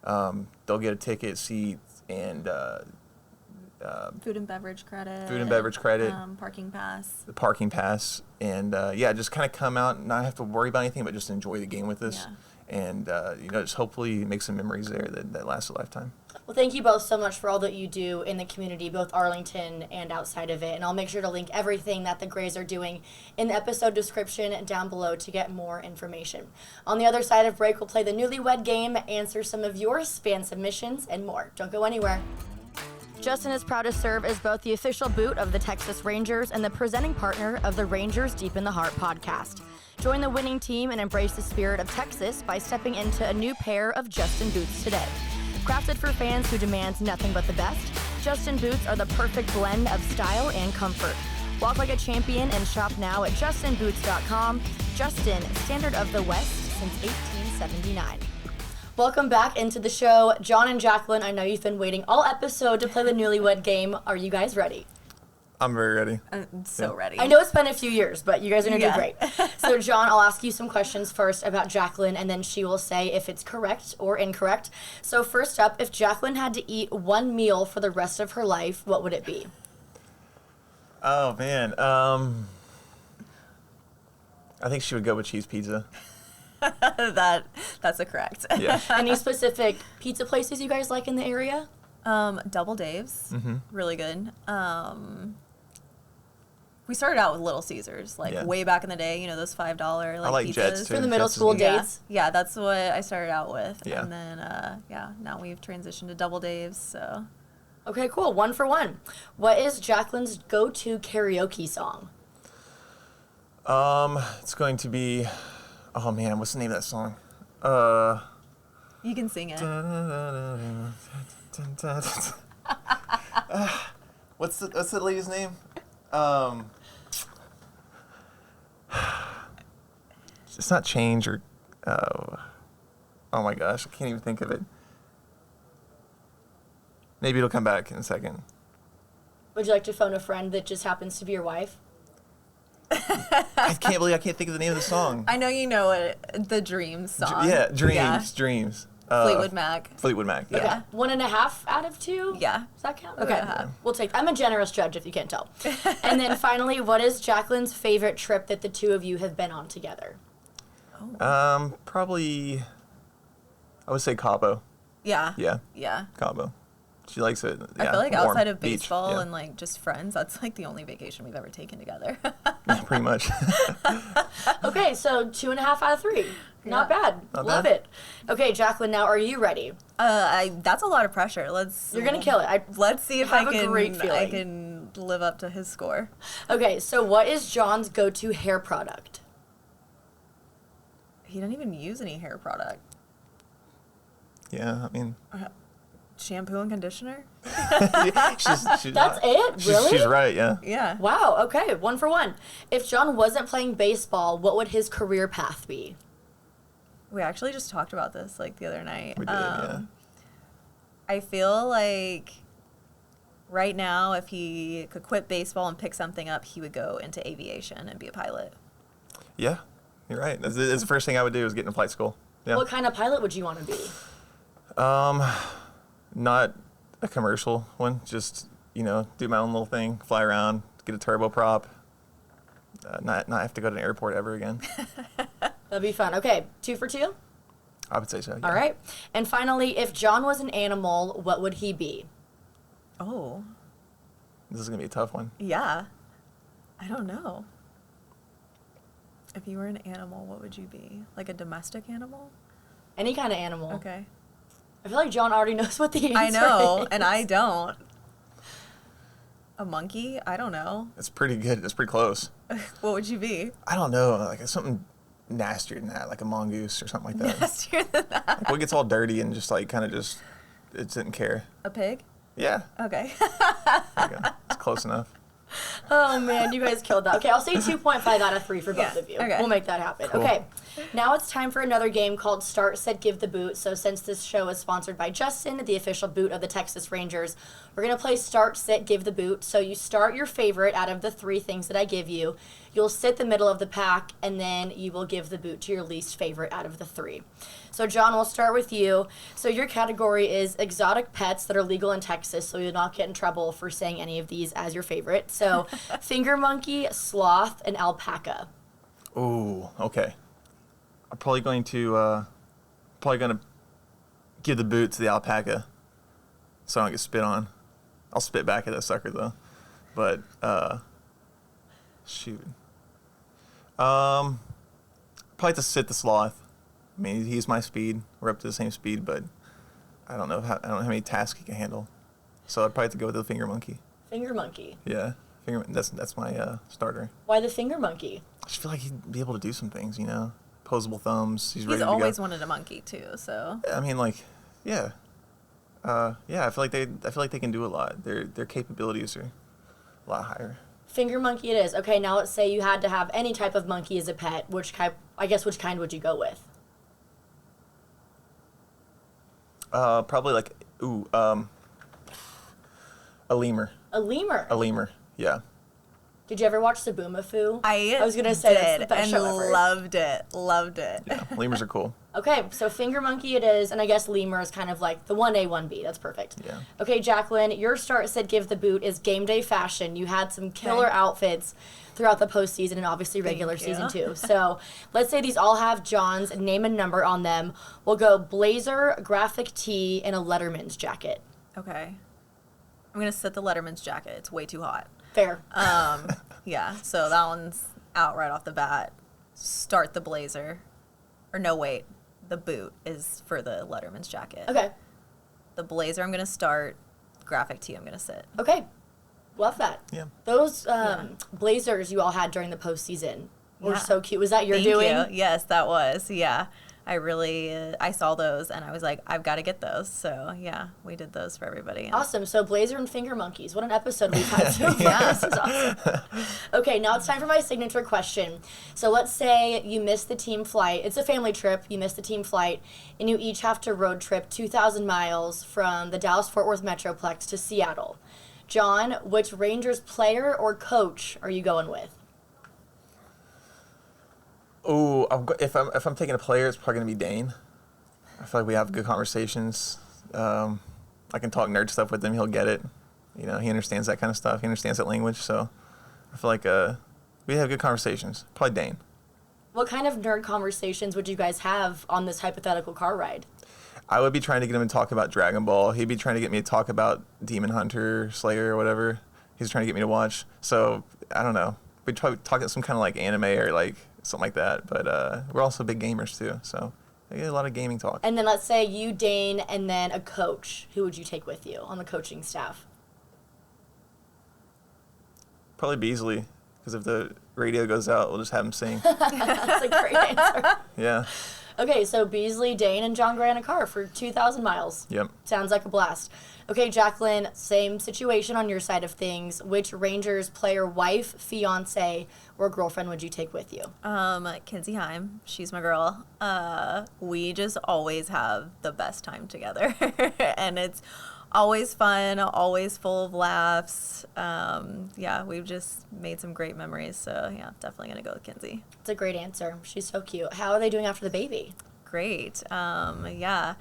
They'll get a ticket, seat, and food and beverage credit. Parking pass. The parking pass. And just kind of come out and not have to worry about anything, but just enjoy the game with us. Yeah. And just hopefully make some memories there that last a lifetime. Well, thank you both so much for all that you do in the community, both Arlington and outside of it. And I'll make sure to link everything that the Grays are doing in the episode description down below to get more information. On the other side of break, we'll play the Newlywed game, answer some of your fan submissions, and more. Don't go anywhere. Justin is proud to serve as both the official boot of the Texas Rangers and the presenting partner of the Rangers Deep in the Heart podcast. Join the winning team and embrace the spirit of Texas by stepping into a new pair of Justin boots today. Crafted for fans who demand nothing but the best, Justin boots are the perfect blend of style and comfort. Walk like a champion and shop now at justinboots.com. Justin, standard of the West since 1879. Welcome back into the show. Jon and Jacklyn, I know you've been waiting all episode to play the Newlywed game. Are you guys ready? I'm very ready. I'm so ready. I know it's been a few years, but you guys are going to do Yeah. great. So, Jon, I'll ask you some questions first about Jacklyn, and then she will say if it's correct or incorrect. So, first up, if Jacklyn had to eat one meal for the rest of her life, what would it be? Oh, man. I think she would go with cheese pizza. That's a correct. Yeah. Any specific pizza places you guys like in the area? Double Dave's, really good. We started out with Little Caesars, like Yeah. way back in the day. You know, those $5 I like pizzas. Jets, too. For the middle Jets is school good. days? Yeah, that's what I started out with. Yeah. And then, now we've transitioned to Double Dave's. So Okay, cool. 1 for 1. What is Jacklyn's go-to karaoke song? It's going to be, oh man, what's the name of that song? you can sing it. What's the lady's name? It's not Change or, oh my gosh, I can't even think of it. Maybe it'll come back in a second. Would you like to phone a friend that just happens to be your wife? I can't believe I can't think of the name of the song. I know you know it, the Dreams song. Yeah, Dreams, Yeah. Dreams. Fleetwood Mac. Fleetwood Mac, yeah. Yeah. 1.5 out of 2? Yeah. Does that count? 1.5. Okay. We'll take. I'm a generous judge if you can't tell. And then finally, what is Jacklyn's favorite trip that the two of you have been on together? Probably, I would say Cabo. Yeah. Yeah, Yeah. Cabo. She likes it. I Yeah, feel like warm outside of beach, baseball yeah. and like just friends, that's like the only vacation we've ever taken together. Yeah, pretty much. Okay, so 2.5 out of 3. Not Yeah. bad. Not Love bad. it. Okay, Jacklyn, now are you ready? That's a lot of pressure. You're gonna kill it. Let's see if have I a can great feeling. I can live up to his score. Okay, so what is Jon's go-to hair product? He didn't even use any hair product. Yeah, I mean, Shampoo and conditioner? she's That's it? Really? She's right, yeah. Yeah. Wow, okay, 1 for 1. If Jon wasn't playing baseball, what would his career path be? We actually just talked about this like the other night. We did, yeah. I feel like right now, if he could quit baseball and pick something up, he would go into aviation and be a pilot. Yeah, you're right. That's the first thing I would do is get into flight school. Yeah. What kind of pilot would you want to be? Not a commercial one. Just, do my own little thing, fly around, get a turboprop, not have to go to an airport ever again. That'd be fun. Okay, 2 for 2? I would say so. Yeah. All right. And finally, if Jon was an animal, what would he be? Oh, This is going to be a tough one. yeah. I don't know. If you were an animal, what would you be? Like a domestic animal? Any kind of animal. Okay. I feel like Jon already knows what the answer I know, is. and I don't. A monkey? I don't know. It's pretty good. It's pretty close. What would you be? I don't know. Like something nastier than that, like a mongoose or something like that. Nastier than that. Like what gets all dirty and just like it didn't care. A pig? Yeah. Okay. There you go. It's close enough. Oh, man, you guys killed that. Okay, I'll say 2.5 out of 3 for both Yeah, of you. okay. We'll make that happen. Cool. Okay, now it's time for another game called Start, Set, Give the Boot. So since this show is sponsored by Justin, the official boot of the Texas Rangers, we're going to play Start, Set, Give the Boot. So you start your favorite out of the 3 things that I give you. You'll sit the middle of the pack, and then you will give the boot to your least favorite out of the 3. So, Jon, we'll start with you. So your category is exotic pets that are legal in Texas, so you'll not get in trouble for saying any of these as your favorite. So finger monkey, sloth, and alpaca. Ooh, okay. I'm probably going to give the boot to the alpaca so I don't get spit on. I'll spit back at that sucker though. But shoot. Probably to sit the sloth. I mean, he's my speed. We're up to the same speed, but I don't know how many tasks he can handle. So I'd probably have to go with the finger monkey. Finger monkey. Yeah, that's my starter. Why the finger monkey? I just feel like he'd be able to do some things, Posable thumbs. He's ready He's to go. always wanted a monkey too, so. I mean, like, yeah. I feel like they can do a lot. Their capabilities are a lot higher. Finger monkey it is. Okay, now let's say you had to have any type of monkey as a pet. Which kind would you go with? Probably like a lemur. A lemur. A lemur. Yeah. Did you ever watch Sabumafu? I was gonna say that's the did, best and show ever. loved it. Yeah. Lemurs are cool. Okay, so finger monkey it is, and I guess lemur is kind of like the 1A, 1B. That's perfect. Yeah. Okay, Jacklyn, your start said give the boot is game day fashion. You had some killer outfits throughout the postseason and obviously regular Thank you. season too. So let's say these all have Jon's name and number on them. We'll go blazer, graphic tee, and a Letterman's jacket. Okay. I'm going to set the Letterman's jacket. It's way too hot. Fair. Yeah, so that one's out right off the bat. Start the blazer. Or no, wait. The boot is for the Letterman's jacket. Okay. The blazer I'm going to start. Graphic tee I'm going to sit. Okay. Love that. Yeah. Those blazers you all had during the postseason were Yeah. so cute. Was that your Thank doing? you. Yes, that was. Yeah. I really, I saw those and I was like, I've got to get those. So yeah, we did those for everybody. Awesome. So blazer and finger monkeys. What an episode we've had so far. Yeah. This is awesome. Okay, now it's time for my signature question. So let's say you missed the team flight. It's a family trip. You missed the team flight, and you each have to road trip 2,000 miles from the Dallas-Fort Worth Metroplex to Seattle. Jon, which Rangers player or coach are you going with? Oh, if I'm taking a player, it's probably gonna be Dane. I feel like we have good conversations. I can talk nerd stuff with him. He'll get it. You know, he understands that kind of stuff. He understands that language. So I feel like we have good conversations. Probably Dane. What kind of nerd conversations would you guys have on this hypothetical car ride? I would be trying to get him to talk about Dragon Ball. He'd be trying to get me to talk about Demon Hunter, Slayer, or whatever. He's trying to get me to watch. So I don't know. We'd probably talk about some kind of like anime or like something like that. But we're also big gamers too. So we get a lot of gaming talk. And then let's say you, Dane, and then a coach. Who would you take with you on the coaching staff? Probably Beasley, because if the radio goes out, we'll just have him sing. That's a great answer. Yeah. Okay, so Beasley, Dane, and Jon Gray in a car for 2,000 miles. Yep. Sounds like a blast. Okay, Jacklyn, same situation on your side of things. Which Rangers player, wife, fiance, or girlfriend would you take with you? Kinsey Heim, she's my girl. We just always have the best time together. And it's always fun, always full of laughs. Yeah, we've just made some great memories. So yeah, definitely gonna go with Kinsey. It's a great answer. She's so cute. How are they doing after the baby? Great. Yeah,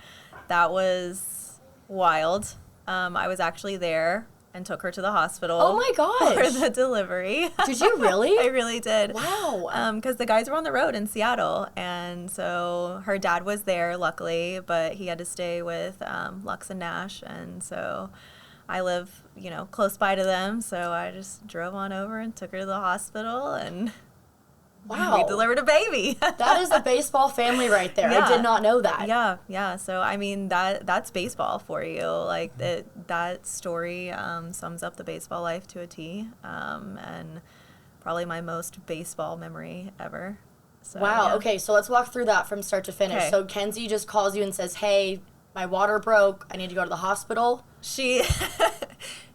that was wild. I was actually there and took her to the hospital. Oh my gosh. For the delivery. Did you really? I really did. Wow. Because the guys were on the road in Seattle, and so her dad was there, luckily, but he had to stay with Lux and Nash, and so I live, close by to them, so I just drove on over and took her to the hospital, and Wow. we delivered a baby. That is the baseball family right there. Yeah. I did not know that. Yeah. So I mean that's baseball for you. Like that story sums up the baseball life to a T, and probably my most baseball memory ever. So, Wow. yeah. Okay, so let's walk through that from start to finish. Okay. So Kenzie just calls you and says, "Hey, my water broke. I need to go to the hospital." She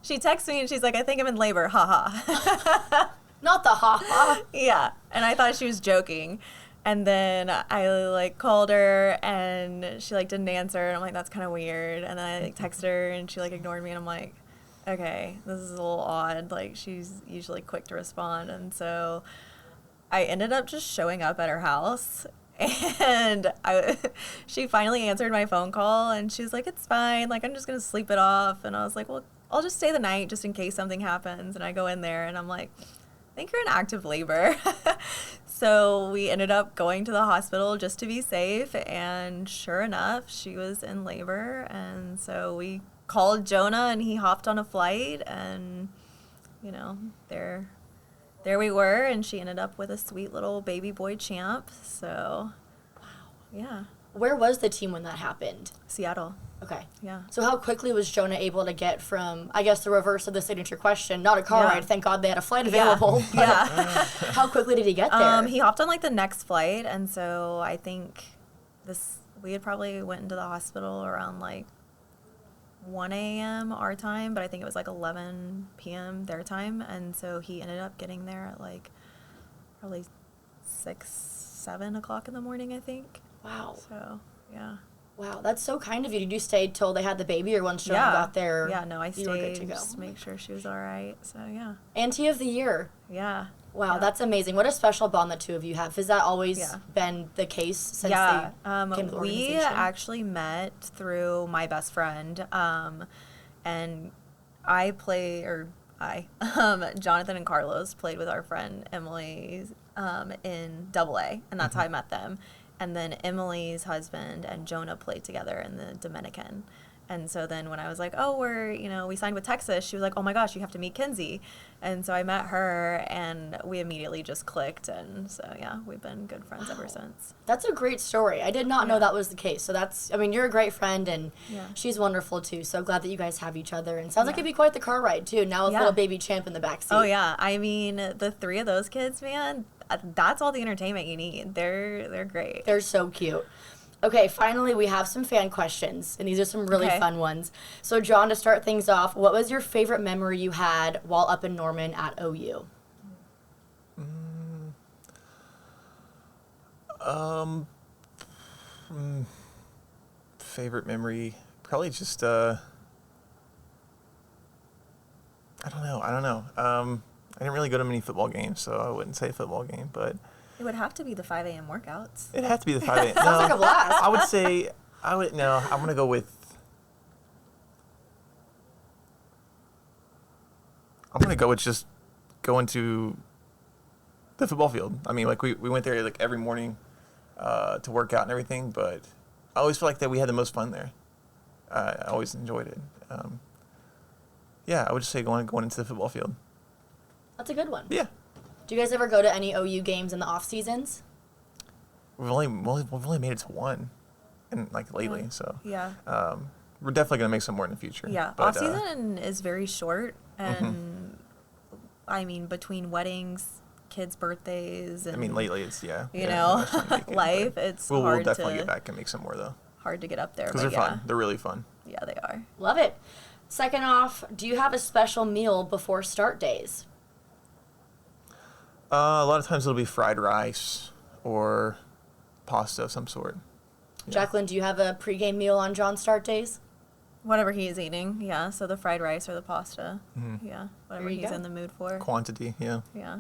she texts me and she's like, "I think I'm in labor." Haha. Not the ha-ha. Yeah, and I thought she was joking. And then I called her and she didn't answer, and I'm like, that's kind of weird. And then I texted her and she ignored me, and I'm like, okay, this is a little odd. She's usually quick to respond. And so I ended up just showing up at her house, and she finally answered my phone call, and she's like, it's fine, I'm just gonna sleep it off. And I was like, well, I'll just stay the night just in case something happens. And I go in there and I'm like, I think you're in active labor. So we ended up going to the hospital just to be safe, and sure enough, she was in labor. And so we called Jonah, and he hopped on a flight, and there we were, and she ended up with a sweet little baby boy champ. So wow. Yeah. Where was the team when that happened? Seattle. Okay. Yeah. So how quickly was Jonah able to get from, I guess, the reverse of the signature question, not a car ride, thank God they had a flight available. Yeah. How quickly did he get there? He hopped on the next flight, and so I think we had probably went into the hospital around 1 a.m. our time, but I think it was 11 p.m. their time, and so he ended up getting there at probably 6, 7 o'clock in the morning, I think. Wow. So yeah. Wow, that's so kind of you. Did you stay till they had the baby, or once Jon got there? Yeah, no, I you were good stayed to go? just to make sure she was all right. So, yeah. Auntie of the Year. Yeah. Wow, Yeah. that's amazing. What a special bond the two of you have. Has that always been the case since they came to the we organization? actually met through my best friend, and Jonathan and Carlos played with our friend Emily in AA, and that's how I met them. And then Emily's husband and Jonah played together in the Dominican. And so then when I was like, oh, we signed with Texas, she was like, oh my gosh, you have to meet Kinsey. And so I met her, and we immediately just clicked. And so, yeah, we've been good friends ever since. That's a great story. I did not know that was the case. So you're a great friend, and she's wonderful too. So glad that you guys have each other. And sounds like it'd be quite the car ride too, now with little baby Champ in the backseat. Oh, yeah. I mean, the three of those kids, man, that's all the entertainment you need. They're great. They're so cute. Okay, finally, we have some fan questions, and these are some really fun ones. So, Jon, to start things off, what was your favorite memory you had while up in Norman at OU? Favorite memory, probably just, I don't know. I didn't really go to many football games, so I wouldn't say a football game, but... It would have to be the 5 a.m. workouts. It'd have to be the 5 a.m. Sounds like a blast. I'm going to go with... I'm going to go with just going to the football field. I mean, like, we went there, like, every morning to work out and everything, but I always feel like that we had the most fun there. I always enjoyed it. I would just say going into the football field. That's a good one. Yeah. Do you guys ever go to any OU games in the off seasons? We've only made it to one, and like lately. So yeah, we're definitely gonna make some more in the future. Yeah, but, off season is very short, and I mean between weddings, kids' birthdays, and I mean lately it's life. It's we'll hard definitely to get back and make some more though. Hard to get up there because they're fun. They're really fun. Yeah, they are. Love it. Second off, do you have a special meal before start days? A lot of times it'll be fried rice or pasta of some sort. Yeah. Jacklyn, do you have a pregame meal on Jon's start days? Whatever he is eating, yeah. So the fried rice or the pasta, yeah. Whatever he's go. in the mood for. Quantity, yeah. Yeah.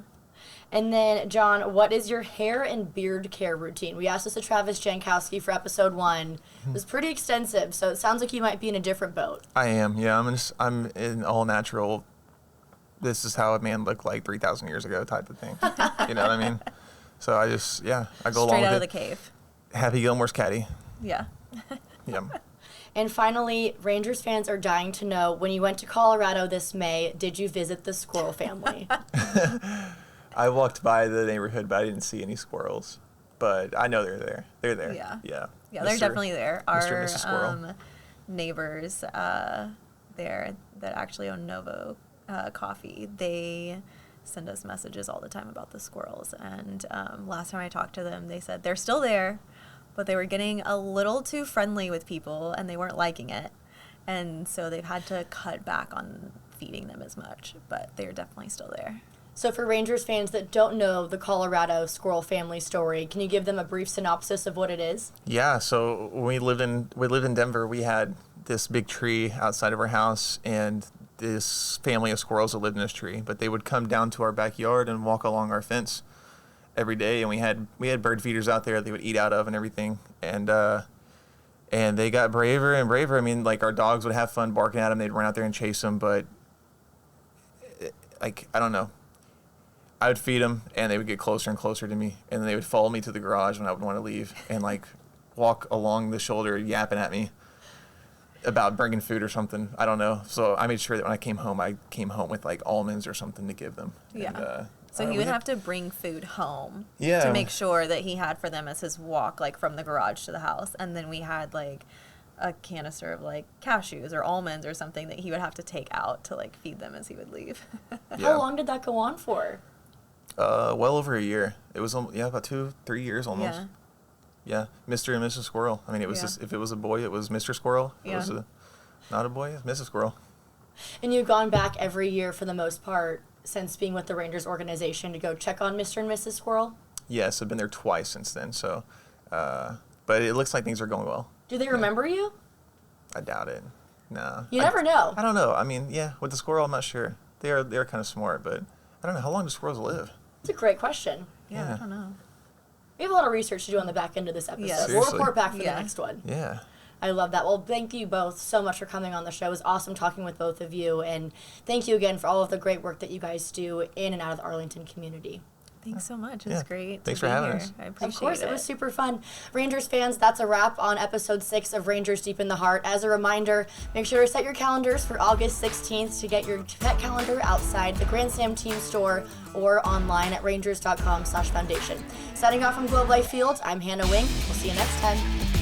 And then, Jon, what is your hair and beard care routine? We asked this to Travis Jankowski for episode 1. It was pretty extensive, so it sounds like you might be in a different boat. I am, yeah. I'm in all natural. This is how a man looked like 3,000 years ago type of thing. You know what I mean? So I just, I go along with it. Straight out of the cave. Happy Gilmore's caddy. Yeah. Yeah. And finally, Rangers fans are dying to know, when you went to Colorado this May, did you visit the squirrel family? I walked by the neighborhood, but I didn't see any squirrels. But I know they're there. They're there. Yeah. Yeah. Yeah, they're definitely there. Mr. Our and Mrs. Squirrel. neighbors there that actually own Novo Coffee, they send us messages all the time about the squirrels. And last time I talked to them, they said they're still there, but they were getting a little too friendly with people and they weren't liking it. And so they've had to cut back on feeding them as much, but they're definitely still there. So for Rangers fans that don't know the Colorado squirrel family story, can you give them a brief synopsis of what it is? Yeah, so when we lived in Denver, we had this big tree outside of our house, and this family of squirrels that lived in this tree, but they would come down to our backyard and walk along our fence every day, and we had bird feeders out there they would eat out of and everything, and they got braver and braver. I mean, like, our dogs would have fun barking at them, they'd run out there and chase them, but like, I don't know. I would feed them, and they would get closer and closer to me, and then they would follow me to the garage when I would want to leave, and like walk along the shoulder yapping at me about bringing food or something. I don't know. So I made sure that when I came home with like almonds or something to give them. Yeah. And, so he would have to bring food home to make sure that he had for them as his walk, like from the garage to the house. And then we had like a canister of like cashews or almonds or something that he would have to take out to like feed them as he would leave. How long did that go on for? Well over a year. It was about 2-3 years almost. Yeah. Yeah, Mr. and Mrs. Squirrel. I mean, it was just, if it was a boy, it was Mr. Squirrel. If it was not a boy, it's Mrs. Squirrel. And you've gone back every year for the most part since being with the Rangers organization to go check on Mr. and Mrs. Squirrel? Yes, I've been there twice since then. So, but it looks like things are going well. Do they remember you? I doubt it. No. You never know. I don't know. I mean, yeah, with the squirrel, I'm not sure. They're kind of smart, but I don't know. How long do squirrels live? It's a great question. Yeah, I don't know. We have a lot of research to do on the back end of this episode. Yeah. We'll report back for the Yeah. next one. Yeah. I love that. Well, thank you both so much for coming on the show. It was awesome talking with both of you. And thank you again for all of the great work that you guys do in and out of the Arlington community. Thanks so much. It was great. Thanks to for be having here. us. I appreciate Of course, it. it was super fun. Rangers fans, that's a wrap on episode 6 of Rangers Deep in the Heart. As a reminder, make sure to set your calendars for August 16th to get your pet calendar outside the Grand Slam team store or online at rangers.com/foundation. Signing off from Globe Life Field, I'm Hannah Wing. We'll see you next time.